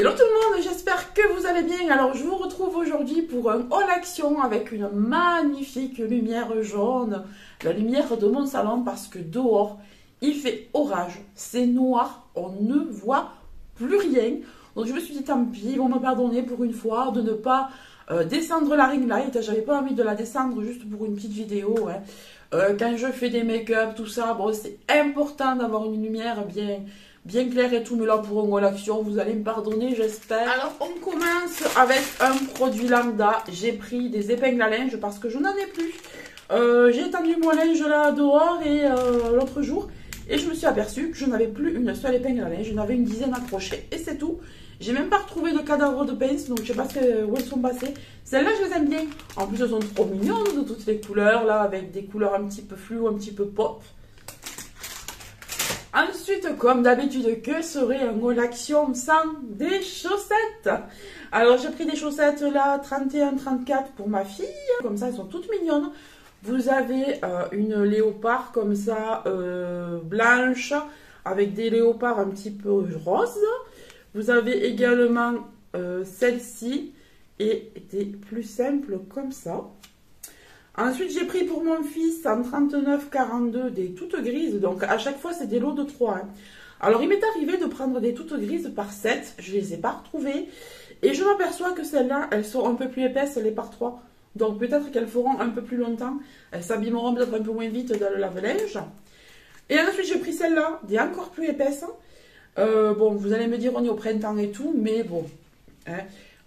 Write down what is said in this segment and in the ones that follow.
Hello tout le monde, j'espère que vous allez bien. Alors je vous retrouve aujourd'hui pour un haul action avec une magnifique lumière jaune. La lumière de mon salon parce que dehors il fait orage, c'est noir, on ne voit plus rien. Donc je me suis dit tant pis, ils vont me pardonner pour une fois de ne pas descendre la ring light. J'avais pas envie de la descendre juste pour une petite vidéo. Quand je fais des make-up, tout ça, bon c'est important d'avoir une lumière bien clair et tout, mais là pour un haul action, vous allez me pardonner, j'espère. Alors on commence avec un produit lambda. J'ai pris des épingles à linge parce que je n'en ai plus. J'ai étendu mon linge là dehors et l'autre jour et je me suis aperçue que je n'avais plus une seule épingle à linge. J'en avais une dizaine accrochées et c'est tout. J'ai même pas retrouvé de cadavre de pince, donc je sais pas où elles sont passées. Celles-là je les aime bien. En plus elles sont trop mignonnes de toutes les couleurs là, avec des couleurs un petit peu fluo, un petit peu pop. Ensuite, comme d'habitude, que serait un haul action sans des chaussettes? Alors, j'ai pris des chaussettes là, 31-34 pour ma fille. Comme ça, elles sont toutes mignonnes. Vous avez une léopard comme ça, blanche, avec des léopards un petit peu roses. Vous avez également celle-ci et des plus simples comme ça. Ensuite, j'ai pris pour mon fils en 39-42 des toutes grises. Donc, à chaque fois, c'est des lots de 3. Hein. Alors, il m'est arrivé de prendre des toutes grises par 7. Je ne les ai pas retrouvées. Et je m'aperçois que celles-là, elles sont un peu plus épaisses, les par 3. Donc, peut-être qu'elles feront un peu plus longtemps. Elles s'abîmeront peut-être un peu moins vite dans le lave-linge. Et ensuite, j'ai pris celle-là, des encore plus épaisses. Bon, vous allez me dire, on est au printemps et tout. Mais bon, hein.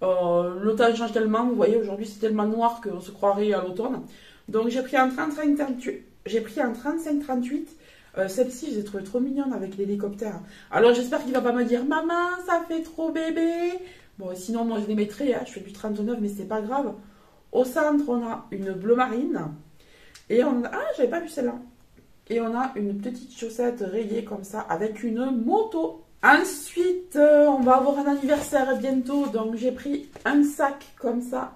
Le temps change tellement, vous voyez, aujourd'hui c'est tellement noir qu'on se croirait à l'automne. Donc j'ai pris en 35-38. Celle-ci, je l'ai trouvée trop mignonne avec l'hélicoptère. Alors j'espère qu'il va pas me dire, maman, ça fait trop bébé. Bon, sinon moi je les mettrai, hein, je fais du 39, mais c'est pas grave. Au centre, on a une bleu marine. Et on a... Ah, j'avais pas vu celle-là. Et on a une petite chaussette rayée comme ça avec une moto. Ensuite, on va avoir un anniversaire bientôt, donc j'ai pris un sac comme ça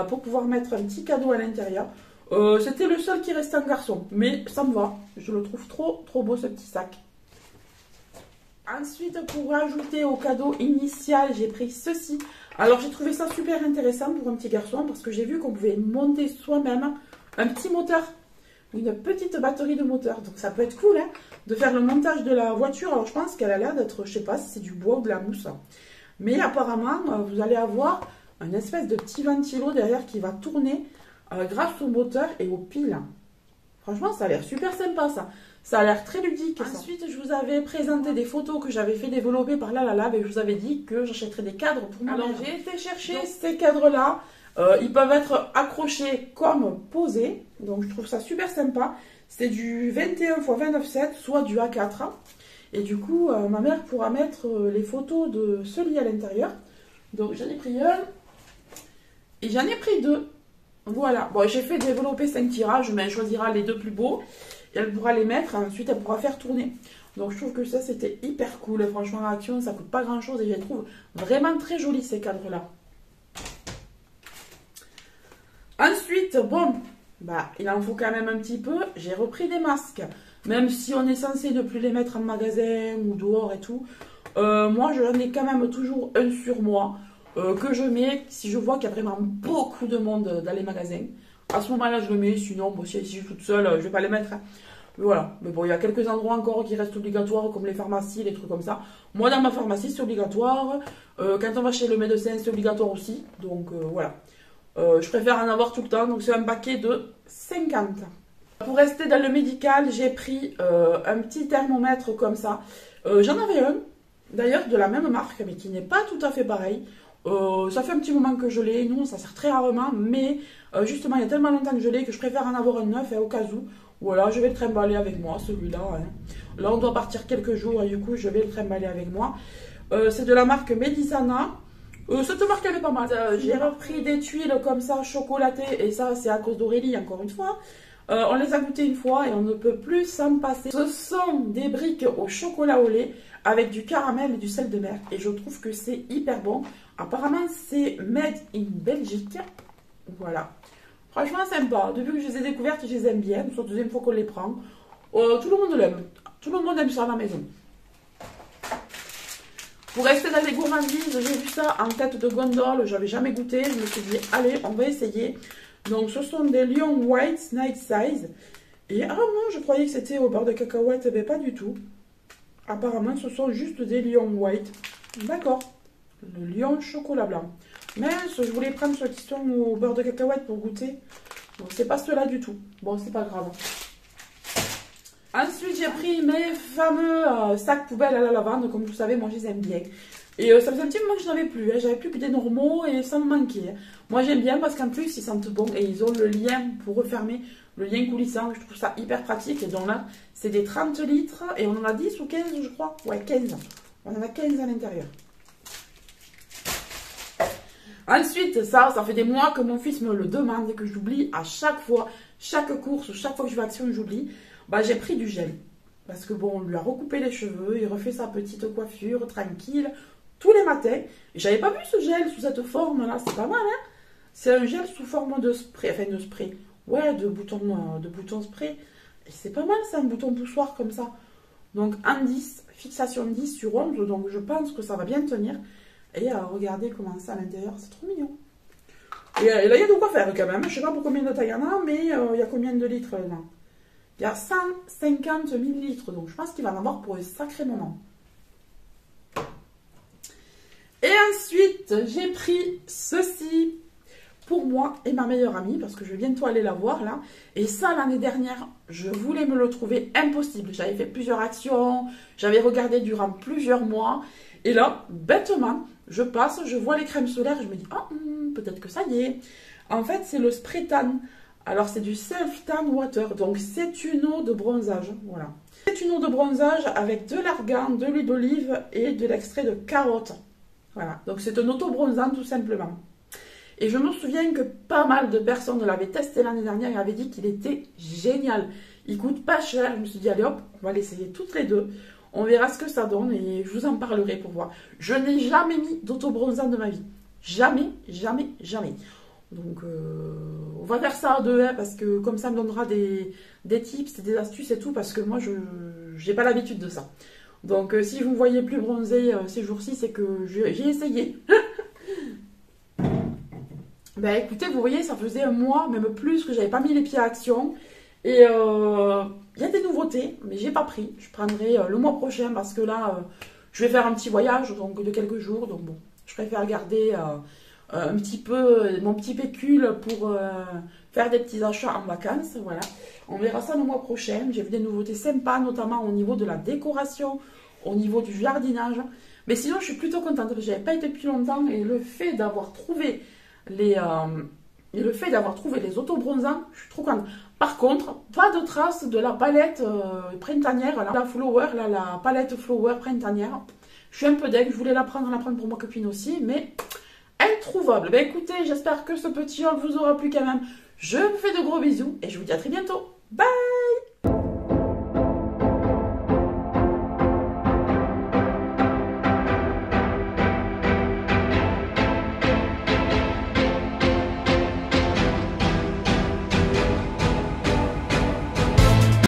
pour pouvoir mettre un petit cadeau à l'intérieur. C'était le seul qui restait en garçon, mais ça me va. Je le trouve trop beau ce petit sac. Ensuite, pour rajouter au cadeau initial, j'ai pris ceci. Alors, j'ai trouvé ça super intéressant pour un petit garçon parce que j'ai vu qu'on pouvait monter soi-même un petit moteur. Une petite batterie de moteur, donc ça peut être cool hein, de faire le montage de la voiture. Alors je pense qu'elle a l'air d'être, je sais pas si c'est du bois ou de la mousse, mais apparemment vous allez avoir une espèce de petit ventilo derrière qui va tourner grâce au moteur et aux piles. Franchement ça a l'air super sympa ça a l'air très ludique. Ensuite je vous avais présenté des photos que j'avais fait développer par là et je vous avais dit que j'achèterais des cadres pour moi. Alors j'ai été chercher ces cadres là. Ils peuvent être accrochés comme posés, donc je trouve ça super sympa. C'est du 21 x 29,7, soit du A4. Et du coup, ma mère pourra mettre les photos de ce lit à l'intérieur. Donc j'en ai pris un et j'en ai pris deux. Voilà, bon j'ai fait développer 5 tirages, mais elle choisira les deux plus beaux. Et elle pourra les mettre, ensuite elle pourra faire tourner. Donc je trouve que ça c'était hyper cool. Et franchement, à Action, ça coûte pas grand chose et je les trouve vraiment très jolis ces cadres-là. Ensuite, bon, il en faut quand même un petit peu. J'ai repris des masques. Même si on est censé ne plus les mettre en magasin ou dehors et tout. Moi, j'en ai quand même toujours un sur moi. Que je mets si je vois qu'il y a vraiment beaucoup de monde dans les magasins. À ce moment-là, je le mets. Sinon, bon, si je suis toute seule, je ne vais pas les mettre. Hein. Mais voilà. Mais bon, il y a quelques endroits encore qui restent obligatoires, comme les pharmacies, les trucs comme ça. Moi, dans ma pharmacie, c'est obligatoire. Quand on va chez le médecin, c'est obligatoire aussi. Donc, voilà. Je préfère en avoir tout le temps, donc c'est un paquet de 50. Pour rester dans le médical, j'ai pris un petit thermomètre comme ça. J'en avais un, d'ailleurs de la même marque, mais qui n'est pas tout à fait pareil. Ça fait un petit moment que je l'ai, nous ça sert très rarement, mais justement il y a tellement longtemps que je l'ai que je préfère en avoir un neuf au cas où. Voilà, je vais le trimballer avec moi, celui-là. Hein. Là on doit partir quelques jours et du coup je vais le trimballer avec moi. C'est de la marque Medisana. Cette marque elle est pas mal. J'ai repris des tuiles comme ça chocolatées et ça c'est à cause d'Aurélie encore une fois. On les a goûtées une fois et on ne peut plus s'en passer. Ce sont des briques au chocolat au lait avec du caramel et du sel de mer et je trouve que c'est hyper bon. Apparemment c'est made in Belgique. Voilà. Franchement sympa. Depuis que je les ai découvertes, je les aime bien. C'est la deuxième fois qu'on les prend. Tout le monde l'aime. Tout le monde aime ça à la maison. Pour rester dans les gourmandises, j'ai vu ça en tête de gondole, j'avais jamais goûté. Je me suis dit, allez, on va essayer. Donc, ce sont des Lion White Night Size. Et ah non, je croyais que c'était au beurre de cacahuète, mais pas du tout. Apparemment, ce sont juste des Lion White. D'accord. Le Lion chocolat blanc. Mais je voulais prendre ceux qui sont au beurre de cacahuète pour goûter. Donc, c'est pas ceux-là du tout. Bon, c'est pas grave. Ensuite, j'ai pris mes fameux sacs poubelles à la lavande. Comme vous savez, moi, je les aime bien. Et ça faisait un petit moment que je n'avais plus. J'avais plus que des normaux et ça me manquait. Moi, j'aime bien parce qu'en plus, ils sentent bon. Et ils ont le lien pour refermer, le lien coulissant. Je trouve ça hyper pratique. Et donc là, c'est des 30 litres. Et on en a 10 ou 15, je crois. Ouais, 15. On en a 15 à l'intérieur. Ensuite, ça fait des mois que mon fils me le demande et que j'oublie à chaque fois. Chaque course, chaque fois que je vais à Action, j'oublie. Bah, j'ai pris du gel. Parce que bon, on lui a recoupé les cheveux, il refait sa petite coiffure, tranquille, tous les matins. Et j'avais pas vu ce gel sous cette forme-là, c'est pas mal, hein? C'est un gel sous forme de spray, enfin de spray. Ouais, de bouton spray. Et c'est pas mal, c'est un bouton poussoir comme ça. Donc, en 10, fixation 10 sur 11, donc je pense que ça va bien tenir. Et regardez comment c'est à l'intérieur, c'est trop mignon. Et là, il y a de quoi faire quand même. Je sais pas pour combien de taille il y en a, mais il y a combien de litres là? Il y a 150 millilitres, donc je pense qu'il va en avoir pour un sacré moment. Et ensuite, j'ai pris ceci pour moi et ma meilleure amie, parce que je vais bientôt aller la voir là. Et ça, l'année dernière, je voulais me le trouver impossible. J'avais fait plusieurs actions, j'avais regardé durant plusieurs mois. Et là, bêtement, je passe, je vois les crèmes solaires, je me dis, ah, peut-être que ça y est. En fait, c'est le spray tan. Alors, c'est du self-tan water, donc c'est une eau de bronzage, voilà. C'est une eau de bronzage avec de l'argan, de l'huile d'olive et de l'extrait de carotte. Voilà, donc c'est un auto-bronzant tout simplement. Et je me souviens que pas mal de personnes l'avaient testé l'année dernière et avaient dit qu'il était génial. Il coûte pas cher, je me suis dit, allez hop, on va l'essayer toutes les deux. On verra ce que ça donne et je vous en parlerai pour voir. Je n'ai jamais mis d'auto-bronzant de ma vie. Jamais, jamais, jamais. Donc, on va faire ça à deux, hein, parce que comme ça me donnera des tips, des astuces et tout, parce que moi, je n'ai pas l'habitude de ça. Donc, si vous me voyez plus bronzé ces jours-ci, c'est que j'ai essayé. Ben, écoutez, vous voyez, ça faisait un mois, même plus, que j'avais pas mis les pieds à Action. Et il y a des nouveautés, mais j'ai pas pris. Je prendrai le mois prochain, parce que là, je vais faire un petit voyage donc de quelques jours. Donc, bon, je préfère garder un petit peu mon petit pécule pour faire des petits achats en vacances, voilà. On verra ça le mois prochain. J'ai vu des nouveautés sympas, notamment au niveau de la décoration, au niveau du jardinage. Mais sinon, je suis plutôt contente. Je n'avais pas été depuis longtemps et le fait d'avoir trouvé les auto-bronzants, je suis trop contente. Par contre, pas de traces de la palette printanière, la flower, la palette flower printanière. Je suis un peu deg, je voulais la prendre pour ma copine aussi, mais introuvable. Ben écoutez, j'espère que ce petit haul vous aura plu quand même. Je vous fais de gros bisous et je vous dis à très bientôt. Bye!